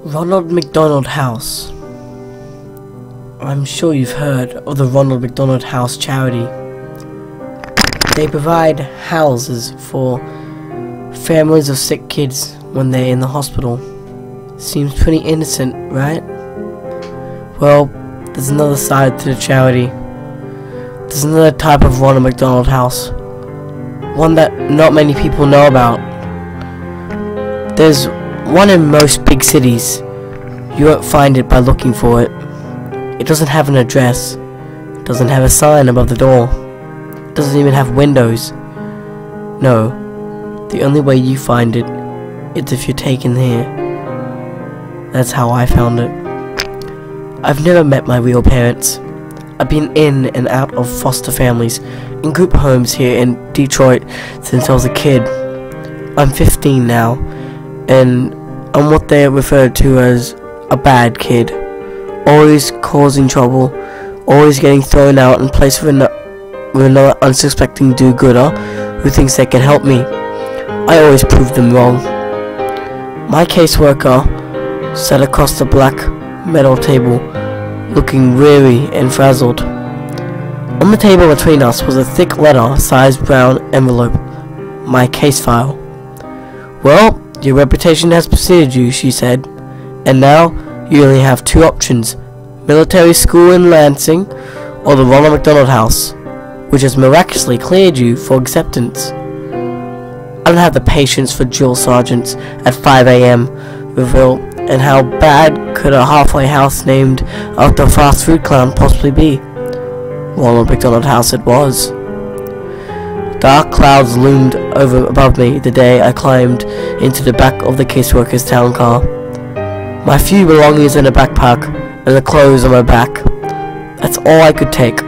Ronald McDonald House. I'm sure you've heard of the Ronald McDonald House charity. They provide houses for families of sick kids when they're in the hospital. Seems pretty innocent, right? Well, there's another side to the charity. There's another type of Ronald McDonald House. One that not many people know about. There's one in most big cities. You won't find it by looking for it. It doesn't have an address. It doesn't have a sign above the door. It doesn't even have windows. No, the only way you find it is if you're taken here. That's how I found it. I've never met my real parents. I've been in and out of foster families and group homes here in Detroit since I was a kid. I'm 15 now, and I'm what they refer to as a bad kid. Always causing trouble, always getting thrown out and placed with another unsuspecting do-gooder who thinks they can help me. I always prove them wrong. My caseworker sat across the black metal table, looking weary and frazzled. On the table between us was a thick letter-sized brown envelope. My case file. "Well, your reputation has preceded you," she said, "and now you only have two options: military school in Lansing, or the Ronald McDonald House, which has miraculously cleared you for acceptance." I don't have the patience for drill sergeants at 5 a.m. reveal, and how bad could a halfway house named after a fast food clown possibly be? Ronald McDonald House it was. Dark clouds loomed above me the day I climbed into the back of the caseworker's town car. My few belongings in a backpack and the clothes on my back. That's all I could take.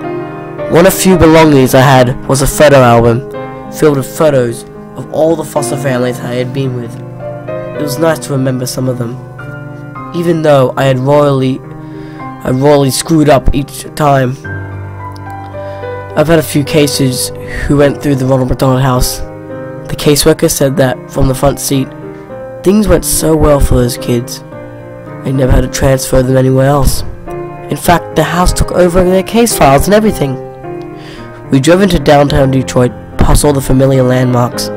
One of the few belongings I had was a photo album filled with photos of all the foster families I had been with. It was nice to remember some of them, even though I royally screwed up each time. I've had a few cases who went through the Ronald McDonald House. The caseworker said that from the front seat, things went so well for those kids. They never had to transfer them anywhere else. In fact, the house took over their case files and everything. We drove into downtown Detroit, past all the familiar landmarks.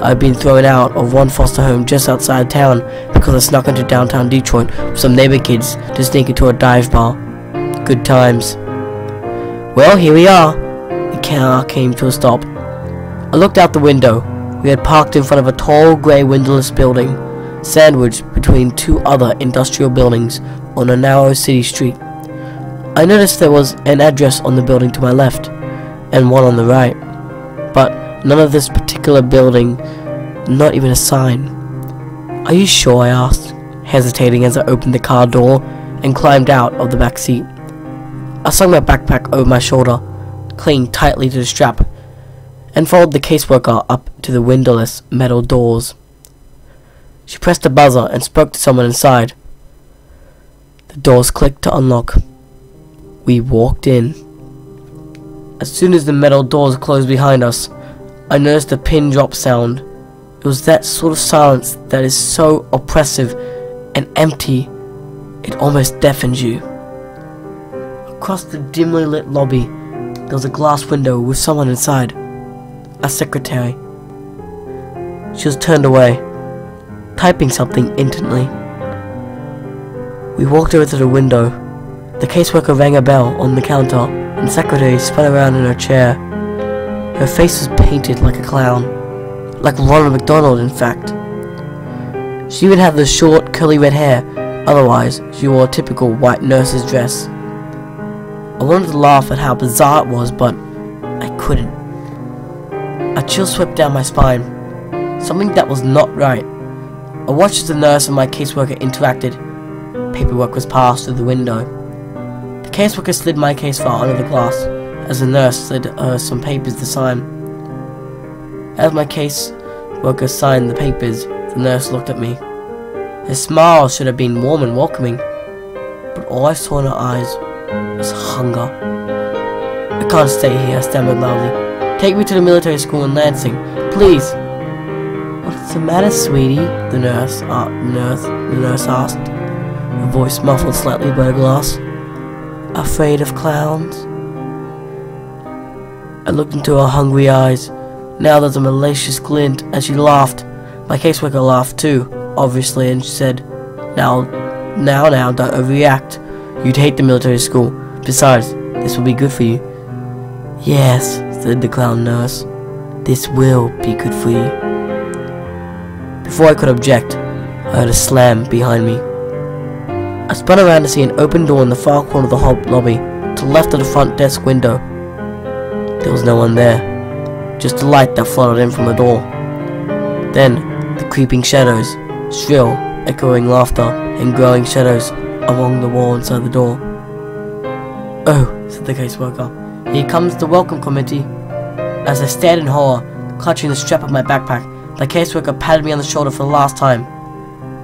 I'd been thrown out of one foster home just outside town because I snuck into downtown Detroit with some neighbor kids to sneak into a dive bar. Good times. Well, here we are. The car came to a stop. I looked out the window. We had parked in front of a tall grey windowless building, sandwiched between two other industrial buildings on a narrow city street. I noticed there was an address on the building to my left, and one on the right, but none of this particular building, not even a sign. "Are you sure?" I asked, hesitating as I opened the car door and climbed out of the back seat. I slung my backpack over my shoulder, clinging tightly to the strap, and followed the caseworker up to the windowless metal doors. She pressed a buzzer and spoke to someone inside. The doors clicked to unlock. We walked in. As soon as the metal doors closed behind us, I noticed a pin drop sound. It was that sort of silence that is so oppressive and empty, it almost deafens you. Across the dimly lit lobby, there was a glass window with someone inside. A secretary. She was turned away, typing something intently. We walked over to the window. The caseworker rang a bell on the counter, and the secretary spun around in her chair. Her face was painted like a clown, like Ronald McDonald, in fact. She even had the short, curly red hair. Otherwise, she wore a typical white nurse's dress. I wanted to laugh at how bizarre it was, but I couldn't. A chill swept down my spine. Something that was not right. I watched as the nurse and my caseworker interacted. Paperwork was passed through the window. The caseworker slid my case file under the glass as the nurse slid her some papers to sign. As my caseworker signed the papers, the nurse looked at me. Her smile should have been warm and welcoming, but all I saw in her eyes was hunger. "I can't stay here," I stammered loudly. "Take me to the military school in Lansing, please." "What's the matter, sweetie?" the nurse asked. her voice muffled slightly by the glass. Afraid of clowns? I looked into her hungry eyes. Now there's a malicious glint as she laughed. My caseworker laughed too, obviously, and she said, Now, don't overreact. You'd hate the military school. Besides, this will be good for you. Yes, said the clown nurse. This will be good for you. Before I could object, I heard a slam behind me. I spun around to see an open door in the far corner of the lobby, to the left of the front desk window. There was no one there, just a light that flooded in from the door. Then, the creeping shadows, shrill, echoing laughter, and growing shadows along the wall inside the door. Oh, said the caseworker, here comes the welcome committee. As I stared in horror, clutching the strap of my backpack, the caseworker patted me on the shoulder for the last time.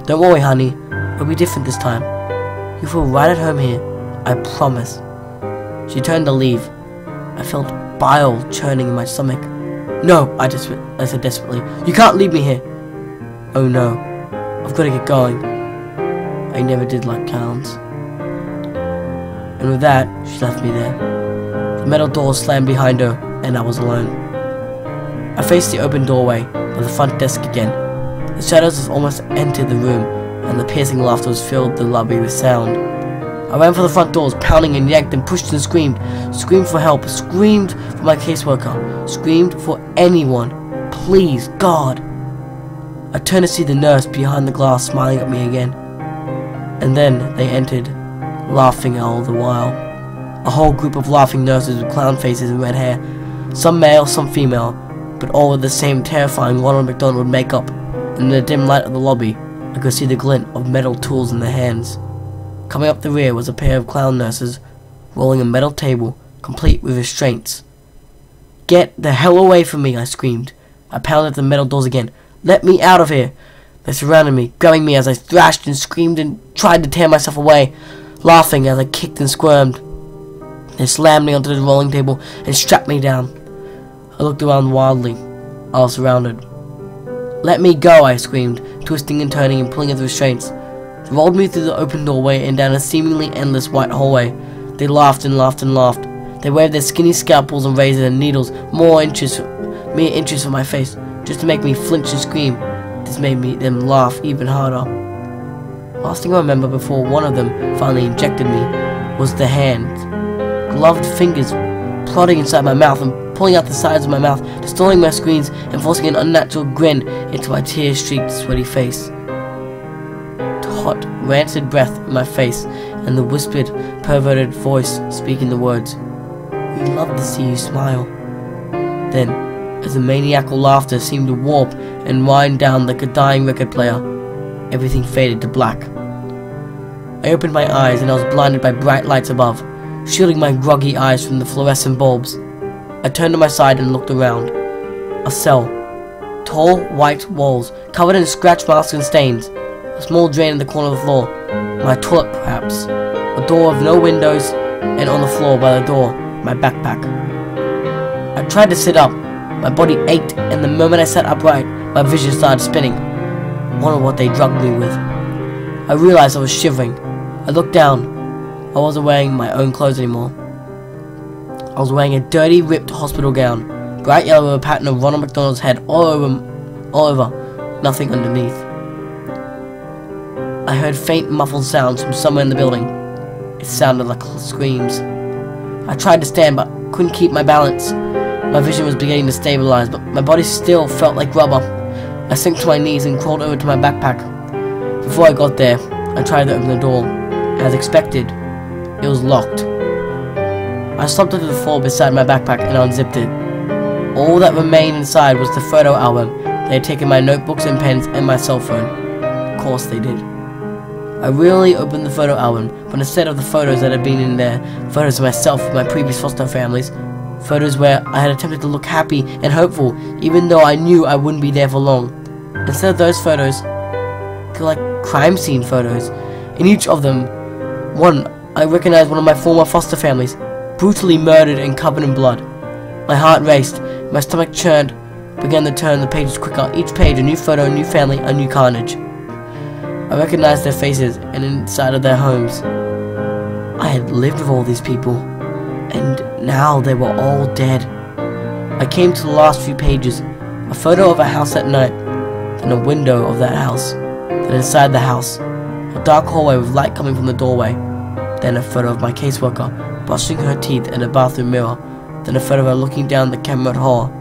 Don't worry, honey, it'll be different this time. You feel right at home here, I promise. She turned to leave. I felt bile churning in my stomach. No, I said desperately. You can't leave me here. Oh no, I've got to get going. I never did like clowns. And with that, she left me there. The metal door slammed behind her, and I was alone. I faced the open doorway by the front desk again. The shadows had almost entered the room, and the piercing laughter filled the lobby with sound. I ran for the front doors, pounding and yanked and pushed and screamed. Screamed for help, screamed for my caseworker, screamed for anyone. Please, God. I turned to see the nurse behind the glass smiling at me again. And then they entered, laughing all the while. A whole group of laughing nurses with clown faces and red hair. Some male, some female, but all with the same terrifying Ronald Mcdonald makeup. And in the dim light of the lobby, I could see the glint of metal tools in their hands. Coming up the rear was a pair of clown nurses, rolling a metal table, complete with restraints. Get the hell away from me, I screamed. I pounded at the metal doors again. Let me out of here! They surrounded me, grabbing me as I thrashed and screamed and tried to tear myself away, laughing as I kicked and squirmed. They slammed me onto the rolling table and strapped me down. I looked around wildly. I was surrounded. Let me go, I screamed, twisting and turning and pulling at the restraints. They rolled me through the open doorway and down a seemingly endless white hallway. They laughed and laughed and laughed. They waved their skinny scalpels and razors and needles mere inches from my face, just to make me flinch and scream. This made them laugh even harder. Last thing I remember before one of them finally injected me was the hand. Gloved fingers prodding inside my mouth and pulling out the sides of my mouth, distorting my screams and forcing an unnatural grin into my tear-streaked, sweaty face. Hot, rancid breath in my face, and the whispered, perverted voice speaking the words, "We love to see you smile." Then, as the maniacal laughter seemed to warp and wind down like a dying record player, everything faded to black. I opened my eyes and I was blinded by bright lights above, shielding my groggy eyes from the fluorescent bulbs. I turned to my side and looked around. A cell. Tall, white walls, covered in scratch marks and stains. A small drain in the corner of the floor. My toilet, perhaps. A door with no windows, and on the floor by the door, my backpack. I tried to sit up. My body ached, and the moment I sat upright, my vision started spinning. I wondered what they drugged me with. I realized I was shivering. I looked down. I wasn't wearing my own clothes anymore. I was wearing a dirty, ripped hospital gown, bright yellow with a pattern of Ronald Mcdonald's head all over, nothing underneath. I heard faint, muffled sounds from somewhere in the building. It sounded like screams. I tried to stand, but couldn't keep my balance. My vision was beginning to stabilize, but my body still felt like rubber. I sank to my knees and crawled over to my backpack. Before I got there, I tried to open the door. As expected, it was locked. I slumped onto the floor beside my backpack and unzipped it. All that remained inside was the photo album. They had taken my notebooks and pens and my cell phone. Of course they did. I really opened the photo album, but instead of the photos that had been in there, photos of myself with my previous foster families, photos where I had attempted to look happy and hopeful, even though I knew I wouldn't be there for long. Instead of those photos, they're like crime scene photos. In each of them, I recognized one of my former foster families, brutally murdered and covered in blood. My heart raced, my stomach churned, began to turn the pages quicker. Each page, a new photo, a new family, a new carnage. I recognized their faces and inside of their homes. I had lived with all these people, and now they were all dead. I came to the last few pages, a photo of a house at night, then a window of that house, then inside the house, a dark hallway with light coming from the doorway, then a photo of my caseworker brushing her teeth in a bathroom mirror, then a photo of her looking down the camera at horror,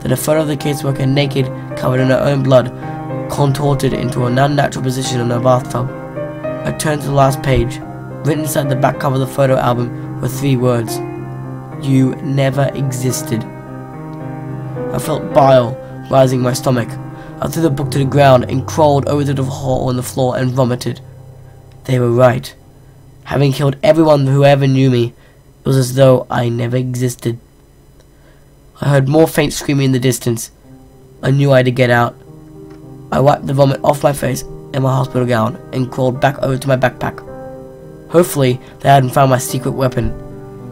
then a photo of the caseworker naked, covered in her own blood, contorted into an unnatural position in her bathtub. I turned to the last page. Written inside the back cover of the photo album were 3 words: "You never existed." I felt bile rising in my stomach. I threw the book to the ground and crawled over to the hole on the floor and vomited. They were right. Having killed everyone who ever knew me, it was as though I never existed. I heard more faint screaming in the distance. I knew I had to get out. I wiped the vomit off my face and my hospital gown and crawled back over to my backpack. Hopefully, they hadn't found my secret weapon.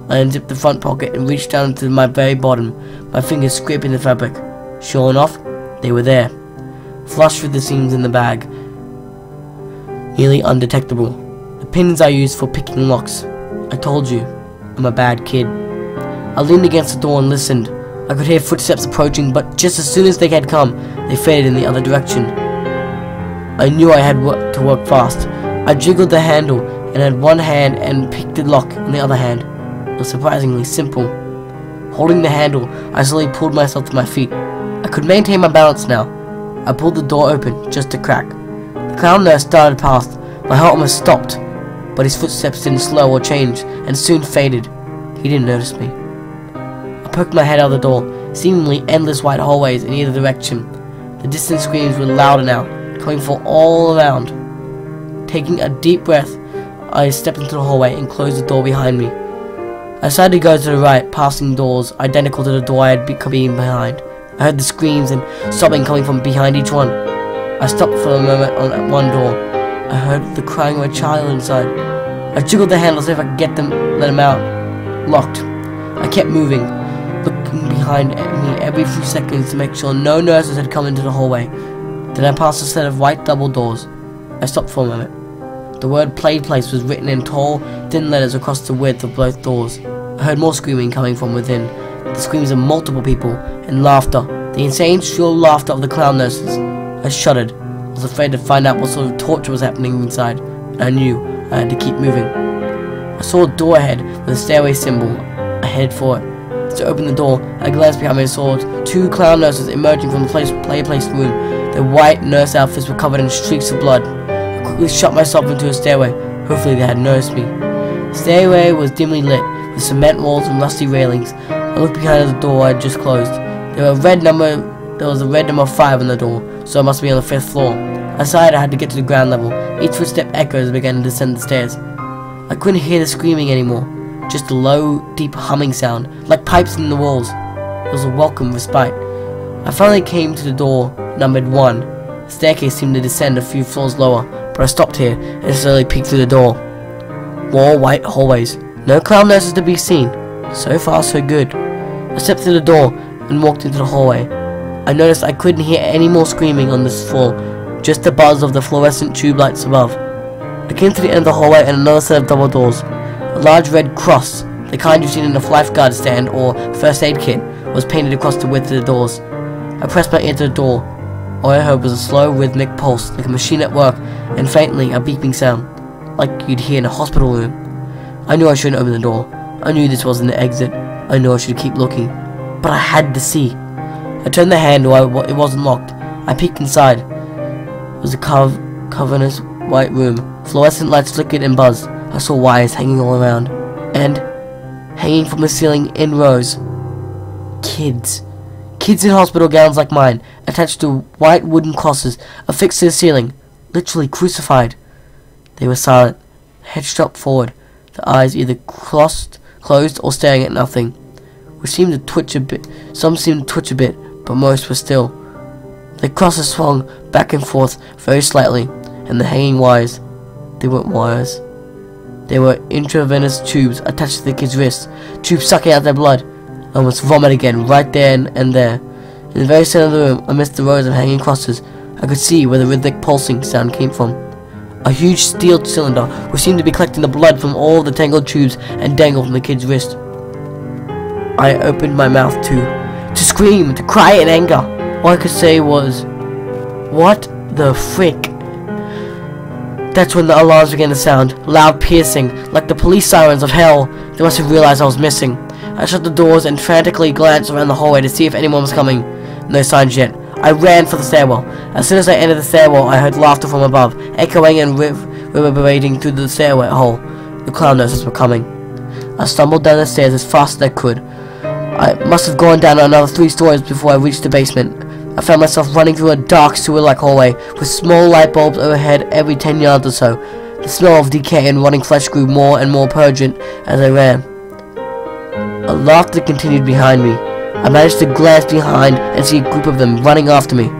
I unzipped the front pocket and reached down to my very bottom, my fingers scraping the fabric. Sure enough, they were there, flushed through the seams in the bag, nearly undetectable. The pins I used for picking locks. I told you, I'm a bad kid. I leaned against the door and listened. I could hear footsteps approaching, but just as soon as they had come, they faded in the other direction. I knew I had to work fast. I jiggled the handle and had one hand and picked the lock in the other hand. It was surprisingly simple. Holding the handle, I slowly pulled myself to my feet. I could maintain my balance now. I pulled the door open, just a crack. The clown nurse started past. My heart almost stopped, but his footsteps didn't slow or change, and soon faded. He didn't notice me. I poked my head out the door, seemingly endless white hallways in either direction. The distant screams were louder now, coming from all around. Taking a deep breath, I stepped into the hallway and closed the door behind me. I decided to go to the right, passing doors identical to the door I had been behind. I heard the screams and sobbing coming from behind each one. I stopped for a moment at one door. I heard the crying of a child inside. I jiggled the handle so if I could let him out. Locked. I kept moving, looking behind me every few seconds to make sure no nurses had come into the hallway. Then I passed a set of white double doors. I stopped for a moment. The word "Play Place" was written in tall, thin letters across the width of both doors. I heard more screaming coming from within, the screams of multiple people, and laughter, the insane, shrill laughter of the clown nurses. I shuddered. I was afraid to find out what sort of torture was happening inside, and I knew I had to keep moving. I saw a door ahead with a stairway symbol. I headed for it. As I opened the door, I glanced behind me and saw 2 clown nurses emerging from the Play Place room. Their white nurse outfits were covered in streaks of blood. I quickly shut myself into a stairway. Hopefully they hadn't noticed me. The stairway was dimly lit, with cement walls and rusty railings. I looked behind the door I had just closed. There was a red number 5 on the door, so I must be on the 5th floor. I decided I had to get to the ground level. Each footstep echoed as I began to descend the stairs. I couldn't hear the screaming anymore, just a low, deep humming sound, like pipes in the walls. It was a welcome respite. I finally came to the door, numbered 1. The staircase seemed to descend a few floors lower, but I stopped here and slowly peeked through the door. More white hallways. No clown nurses to be seen. So far, so good. I stepped through the door and walked into the hallway. I noticed I couldn't hear any more screaming on this floor, just the buzz of the fluorescent tube lights above. I came to the end of the hallway and another set of double doors. A large red cross, the kind you've seen in a lifeguard stand or first aid kit, was painted across the width of the doors. I pressed my ear to the door. All I heard was a slow, rhythmic pulse, like a machine at work, and faintly a beeping sound, like you'd hear in a hospital room. I knew I shouldn't open the door. I knew this wasn't the exit. I knew I should keep looking. But I had to see. I turned the handle, it wasn't locked. I peeked inside. It was a cavernous white room. Fluorescent lights flickered and buzzed. I saw wires hanging all around. And, hanging from the ceiling in rows, kids. Kids in hospital gowns like mine, attached to white wooden crosses affixed to the ceiling, literally crucified. They were silent, heads dropped forward, their eyes either closed or staring at nothing, which seemed to twitch a bit. Some seemed to twitch a bit, but most were still. The crosses swung back and forth very slightly, and the hanging wires, they weren't wires. They were intravenous tubes attached to the kids' wrists, tubes sucking out their blood. I almost vomited again, right there and there. In the very center of the room, amidst the rows of hanging crosses, I could see where the rhythmic pulsing sound came from. A huge steel cylinder, which seemed to be collecting the blood from all the tangled tubes and dangled from the kid's wrist. I opened my mouth to scream, to cry in anger. All I could say was, "What the frick?" That's when the alarms began to sound, loud, piercing, like the police sirens of hell. They must have realized I was missing. I shut the doors and frantically glanced around the hallway to see if anyone was coming. No signs yet. I ran for the stairwell. As soon as I entered the stairwell, I heard laughter from above, echoing and reverberating through the stairway hole. The clown nurses were coming. I stumbled down the stairs as fast as I could. I must have gone down another 3 stories before I reached the basement. I found myself running through a dark sewer-like hallway with small light bulbs overhead every 10 yards or so. The smell of decay and rotting flesh grew more and more pungent as I ran. A laughter continued behind me. I managed to glance behind and see a group of them running after me.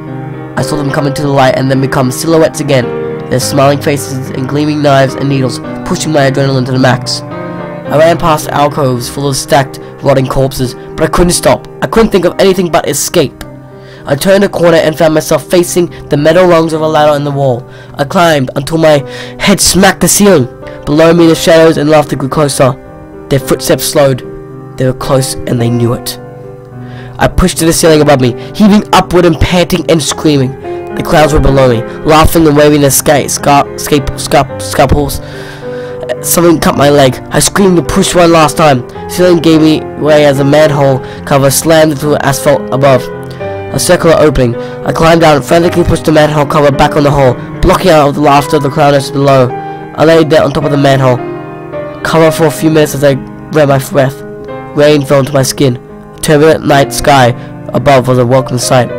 I saw them come into the light and then become silhouettes again, their smiling faces and gleaming knives and needles pushing my adrenaline to the max. I ran past alcoves full of stacked, rotting corpses, but I couldn't stop. I couldn't think of anything but escape. I turned a corner and found myself facing the metal rungs of a ladder in the wall. I climbed until my head smacked the ceiling. Below me the shadows and laughter grew closer. Their footsteps slowed. They were close and they knew it. I pushed to the ceiling above me, heaving upward and panting and screaming. The clouds were below me, laughing and waving their scalpels. Something cut my leg. I screamed and pushed one last time. The ceiling gave me way as a manhole cover slammed into the asphalt above. A circular opening. I climbed down and frantically pushed the manhole cover back on the hole, blocking out the laughter of the clowners below. I laid there on top of the manhole cover for a few minutes as I ran my breath. Rain fell into my skin. The turbulent night sky above was a welcome sight.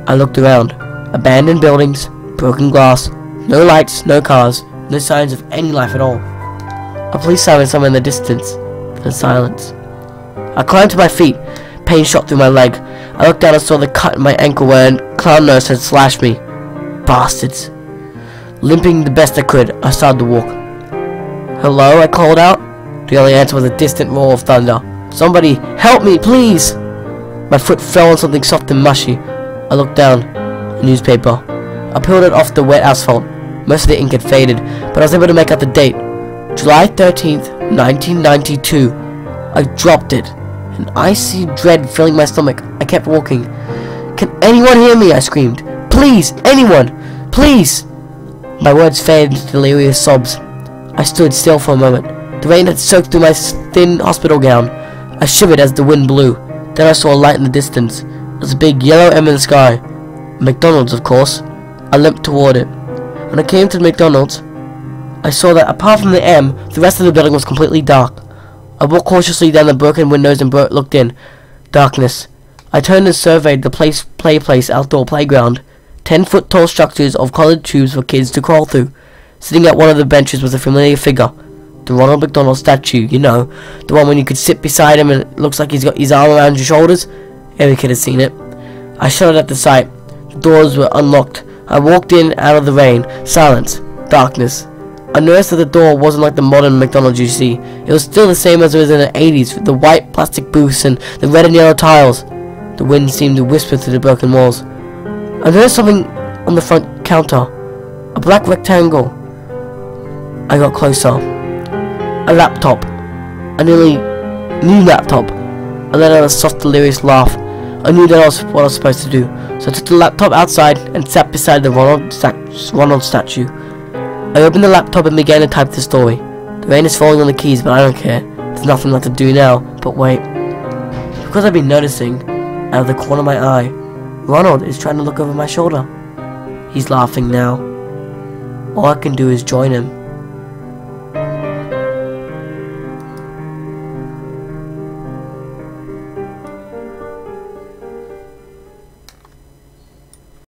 I looked around. Abandoned buildings, broken glass, no lights, no cars, no signs of any life at all. A police siren somewhere in the distance. Then silence. I climbed to my feet. Pain shot through my leg. I looked down and saw the cut in my ankle where a clown nurse had slashed me. Bastards. Limping the best I could, I started to walk. "Hello?" I called out. The only answer was a distant roar of thunder. "Somebody, help me, please!" My foot fell on something soft and mushy. I looked down. A newspaper. I peeled it off the wet asphalt. Most of the ink had faded, but I was able to make out the date. July 13th, 1992. I dropped it. An icy dread filling my stomach. I kept walking. "Can anyone hear me?" I screamed. "Please, anyone! Please!" My words faded into delirious sobs. I stood still for a moment. The rain had soaked through my thin hospital gown. I shivered as the wind blew. Then I saw a light in the distance. There was a big yellow M in the sky. McDonald's, of course. I limped toward it. When I came to the McDonald's, I saw that apart from the M, the rest of the building was completely dark. I walked cautiously down the broken windows and looked in. Darkness. I turned and surveyed the play place outdoor playground. 10-foot tall structures of colored tubes for kids to crawl through. Sitting at one of the benches was a familiar figure. The Ronald Mcdonald statue, you know. The one when you could sit beside him and it looks like he's got his arm around your shoulders. Every kid has seen it. I shuddered at the sight. The doors were unlocked. I walked in out of the rain. Silence. Darkness. I noticed that the door wasn't like the modern McDonald's you see. It was still the same as it was in the 80s, with the white plastic booths and the red and yellow tiles. The wind seemed to whisper through the broken walls. I noticed something on the front counter. A black rectangle. I got closer. A laptop. A nearly new laptop. I let out a soft, delirious laugh. I knew that was what I was supposed to do, so I took the laptop outside and sat beside the Ronald statue. I opened the laptop and began to type the story. The rain is falling on the keys, but I don't care. There's nothing left to do now, but wait. Because I've been noticing, out of the corner of my eye, Ronald is trying to look over my shoulder. He's laughing now. All I can do is join him.